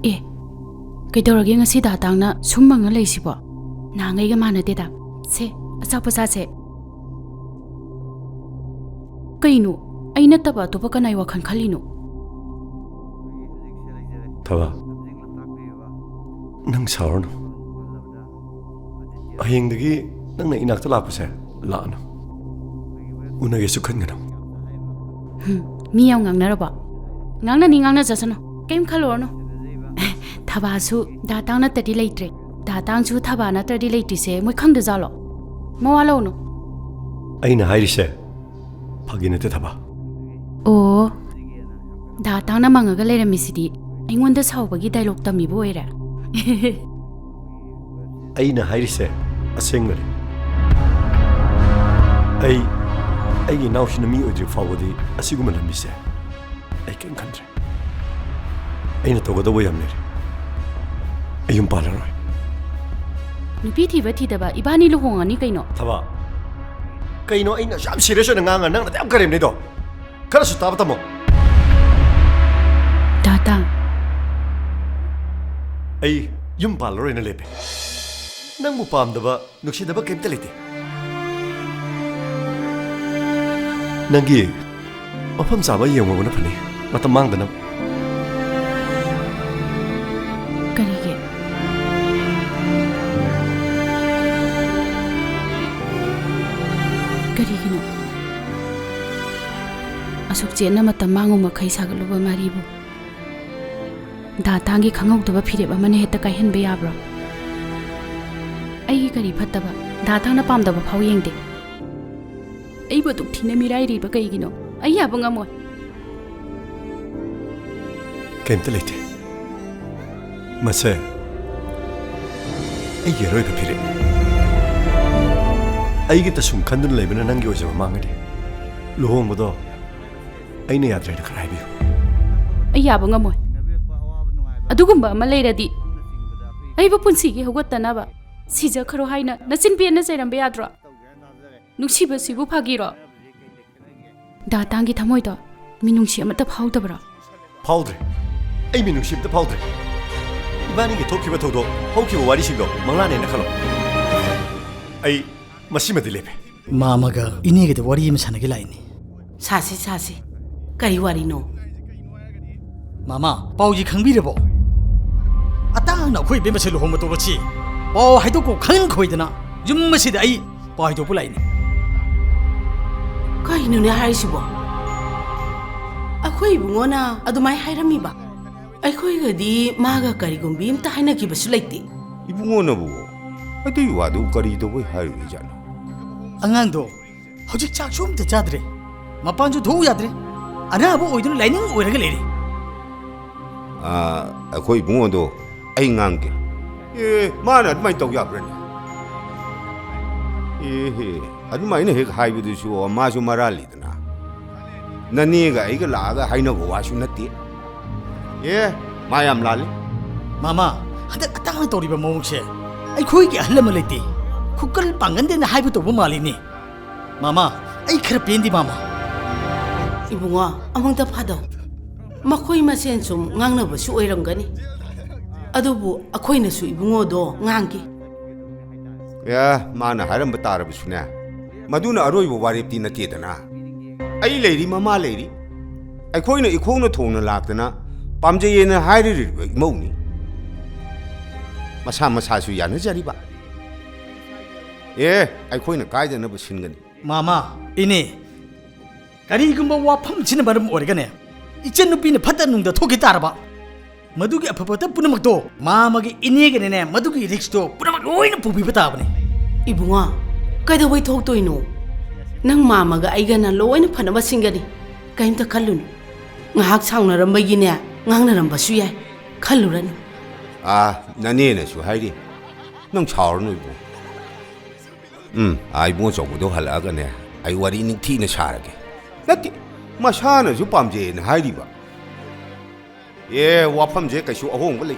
ꯑꯦ ꯀꯩꯗꯧꯔꯒꯦ ꯉꯁꯤ ꯗꯥ ꯇꯥꯡꯅ ꯁꯨꯝ ꯃꯪꯉ ꯂꯩꯁꯤꯕꯣ ꯅꯍꯥꯟꯉꯩꯒ ꯃꯥꯟꯅꯗꯦꯗ ꯁꯦ ꯑꯆꯥꯄꯣꯠ ꯆꯥꯁꯦ ꯀꯩꯅꯣ ꯑꯩ ꯅꯠꯇꯕ ꯑꯇꯣꯞꯄ ꯀꯅꯥꯏ ꯋꯥꯈꯜ ꯈꯜꯂꯤꯅꯣ ꯊꯕꯥ ꯅꯪ ꯁꯥꯎꯔꯅꯨ ꯍꯌꯦꯡꯗꯒꯤ ꯅꯪꯅ ꯏꯅꯥꯛꯇ ꯂꯥꯛꯄꯁꯦ ꯂꯥꯛꯑꯅꯨ ꯎꯅꯒꯦꯁꯨ ꯈꯟꯒꯅꯨ ꯃꯤ ꯌꯥꯝ ꯉꯥꯡꯅꯔꯕꯣ ꯉꯥꯡꯅꯅꯤ ꯉꯥꯡꯅꯖꯁꯅꯨ ꯀꯩꯝ ꯈꯜꯂꯨꯔꯅꯨ ꯊꯕꯥꯁꯨ ꯗꯥ ꯇꯥꯡ ꯅꯠꯇ꯭ꯔꯗꯤ ꯂꯩꯇ꯭ꯔꯦ ꯗꯥ ꯇꯥꯡꯁꯨ ꯊꯕꯥ ꯅꯠꯇ꯭ꯔꯗꯤ ꯂꯩꯇ꯭ꯔꯤꯁꯦ ꯃꯣꯏ ꯈꯪꯗꯖꯥꯠꯂꯣ ꯃꯋꯥ ꯂꯧꯅꯨ ꯑꯩꯅ ꯍꯥꯏꯔꯤꯁꯦ ꯐꯥꯒꯤ ꯅꯠꯇꯦ ꯊꯕꯥ ꯑꯣ ꯗꯥ ꯇꯥꯡꯅ ꯃꯪꯉꯒ ꯂꯩꯔꯝꯃꯤꯁꯤꯗꯤ ꯑꯩꯉꯣꯟꯗ ꯁꯥꯎꯕꯒꯤ ꯗꯥꯏꯂꯣꯛ ꯇꯝꯃꯤꯕ ꯑꯣꯏꯔꯦ ꯑꯩꯅ ꯍꯥꯏꯔꯤꯁꯦ ꯑꯁꯦꯡꯕꯅꯤ ꯑꯩꯒꯤ ꯏꯅꯥꯎꯁꯤꯅ ꯃꯤ ꯑꯣꯏꯗ꯭ꯔꯤ ꯐꯥꯎꯕꯗꯤ ꯑꯁꯤꯒꯨꯝꯕ ꯂꯝꯕꯤꯁꯦ ꯑꯩ ꯀꯩꯝ ꯈꯟꯗ꯭ꯔꯦ ꯑꯩꯅ ꯇꯧꯒꯗꯧꯕ ꯌꯥꯝ ꯂꯩꯔꯦ ꯑꯩ ꯌꯨꯝ ꯄꯥꯜꯂꯔꯣꯏ ꯅꯨꯄꯤ ꯊꯤꯕ ꯊꯤꯗꯕ ꯏꯕꯥꯅꯤ ꯂꯨꯍꯣꯡꯉꯅꯤ ꯀꯩꯅꯣ ꯊꯕꯥ ꯀꯩꯅꯣ ꯑꯩꯅ ꯌꯥꯝ ꯁꯤꯔꯤꯌꯁ ꯑꯣꯏꯅ ꯉꯥꯡꯉ ꯅꯪꯅ ꯌꯥꯝ ꯀꯔꯦꯝꯅꯩꯗꯣ ꯈꯔꯁꯨ ꯇꯥꯕ ꯇꯝꯃꯣ ꯗꯥ ꯇꯥꯡ ꯑꯩ ꯌꯨꯝ ꯄꯥꯜꯂꯔꯣꯏꯅ ꯂꯦꯞꯄꯦ ꯅꯪꯕꯨ ꯄꯥꯝꯗꯕ ꯅꯨꯡꯁꯤꯗꯕ ꯀꯩꯝꯇ ꯂꯩꯇꯦ ꯅꯪꯒꯤ ꯃꯐꯝ ꯆꯥꯕ ꯌꯦꯡꯉꯨꯕꯅ ꯐꯅꯤ ꯃꯇꯝ ꯃꯥꯡꯗꯅꯕ ꯀꯔꯤꯒꯤ ꯀꯔꯤꯒꯤꯅꯣ ꯑꯁꯨꯛ ꯆꯦꯠꯅ ꯃꯇꯝ ꯃꯥꯡꯉꯨ ꯃꯈꯩ ꯁꯥꯒꯠꯂꯨꯕ ꯃꯔꯤꯕꯨ ꯗꯥ ꯇꯥꯡꯒꯤ ꯈꯪꯍꯧꯗꯕ ꯐꯤꯔꯦꯞ ꯑꯃꯅ ꯍꯦꯛꯇ ꯀꯥꯏꯍꯟꯕ ꯌꯥꯕ꯭ꯔꯣ ꯑꯩꯒꯤ ꯀꯔꯤ ꯐꯠꯇꯕ ꯗꯥ ꯇꯥꯡꯅ ꯄꯥꯝꯗꯕ ꯐꯥꯎ ꯌꯦꯡꯗꯦ ꯑꯩꯕꯨ ꯑꯗꯨꯛ ꯊꯤꯅ ꯃꯤꯔꯥꯏꯔꯤꯕ ꯀꯩꯒꯤꯅꯣ ꯑꯩ ꯌꯥꯕ ꯉꯝꯃꯣꯏ ꯀꯩꯝꯇ ꯂꯩꯇꯦ ꯃꯁꯦ ꯑꯩꯒꯤ ꯑꯔꯣꯏꯕ ꯐꯤꯔꯦꯞ ꯑꯩꯒꯤꯇ ꯁꯨꯝ ꯈꯟꯗꯨꯅ ꯂꯩꯕꯅ ꯅꯪꯒꯤ ꯑꯣꯏꯖꯕ ꯃꯥꯡꯒꯅꯤ ꯂꯨꯍꯣꯡꯕꯗꯣ ꯑꯩꯅ ꯌꯥꯗ꯭ꯔꯦꯅ ꯈꯔ ꯍꯥꯏꯕꯤꯌꯨ ꯑꯩ ꯌꯥꯕ ꯉꯝꯃꯣꯏ ꯑꯗꯨꯒꯨꯝꯕ ꯑꯃ ꯂꯩꯔꯗꯤ ꯑꯩꯕꯨ ꯄꯨꯟꯁꯤꯒꯤ ꯍꯧꯒꯠꯇꯅꯕ ꯁꯤꯖꯈ꯭ꯔꯣ ꯍꯥꯏꯅ ꯅꯆꯤꯟ ꯄꯦꯟꯅ ꯆꯩꯔꯝꯕ ꯌꯥꯗ꯭ꯔꯣ ꯅꯨꯡꯁꯤꯕꯁꯤꯕꯨ ꯐꯥꯒꯤꯔꯣ ꯗꯥ ꯇꯥꯡꯒꯤ ꯊꯃꯣꯏꯗꯣ ꯃꯤꯅꯨꯡꯁꯤ ꯑꯃꯠꯇ ꯐꯥꯎꯗꯕ꯭ꯔꯣ ꯐꯥꯎꯗ꯭ꯔꯦ ꯑꯩ ꯃꯤꯅꯨꯡꯁꯤ ꯑꯃꯇ ꯐꯥꯎꯗ꯭ꯔꯦ 이반이게 토끼바 토도 호키고 와리싱도 망라네나 칼로 아이 마시마디 레베 마마가 이네게도 와리 임사나게 라이니 사시 까이 와리노 마마 빠우지 강비레보 아따나 코이 뱀바셀로 홈모 또로치 빠우 하이도고 강은 코이드나 줌마시데 아이 빠이도 불라이니 까이누네 하이시보 아코이 붕어나 아도마이 하이라미바 아이코이가디 마가 까리곰비 임타 하이나기바수 라이티 이붕어나 보고 아이 와도 까리도 왜 하이르잖아 안강도 허직 짝 좀더 자드레 마판주 도우 야드레 아나보 오이드는 라이닝 오이라게 레리 아코이 붕어도 아이 낭게 예 마나 아드마이 떡 야브라니 예헤 아드마이네 헤 하이브도 쇼 마쇼 마랄리드나 나니가 이거 라가 하이나고 와슈 나띠 예 마얌 랄리 마마 한데 아따나 또리바 모웅체 아이 코이게 할라마 레티 쿠끌 빵간데나 하이브도 보 말리니 마마 아이 크라 벤디 마마 이붕어 아몽다 파도 마코이 마센 좀 낭나바수 오이랑가니 아도부 아코이나수 이붕어도 낭기 야 마나 하람 바타르부스나 마두나 아로이보 와리티 나티다나 아이 레디 마마 레디 아코이나 이코나 통나 락드나 밤제에는 하이리를 먹니 마사마사수 야는 자리바 예 아코이나 가이드나 부신거니 마마 이네 가리금바 와팜 지는 바람 오래가네 이젠 누비는 파다능다 토기 따라봐 마두기 아파버터 뿌나막도 마마기 이네게네 마두기 릭스도 뿌나막 로이는 부비바다버네 이붕어 까이다와이 톡도이노 낭 마마가 아이가나 로이는 파나바 싱가니 까임타 칼룬 ngahak saunarambagine ngangnarambasу yai khaluranu 나네나 수 하이리 넌 차오르노 이보 아이보 저보도 할라가네 아이 와리니 티나 샤라게 나티 마샤나 주 밤제나 하이리바 예 와팜제 까슈 어홍 벌레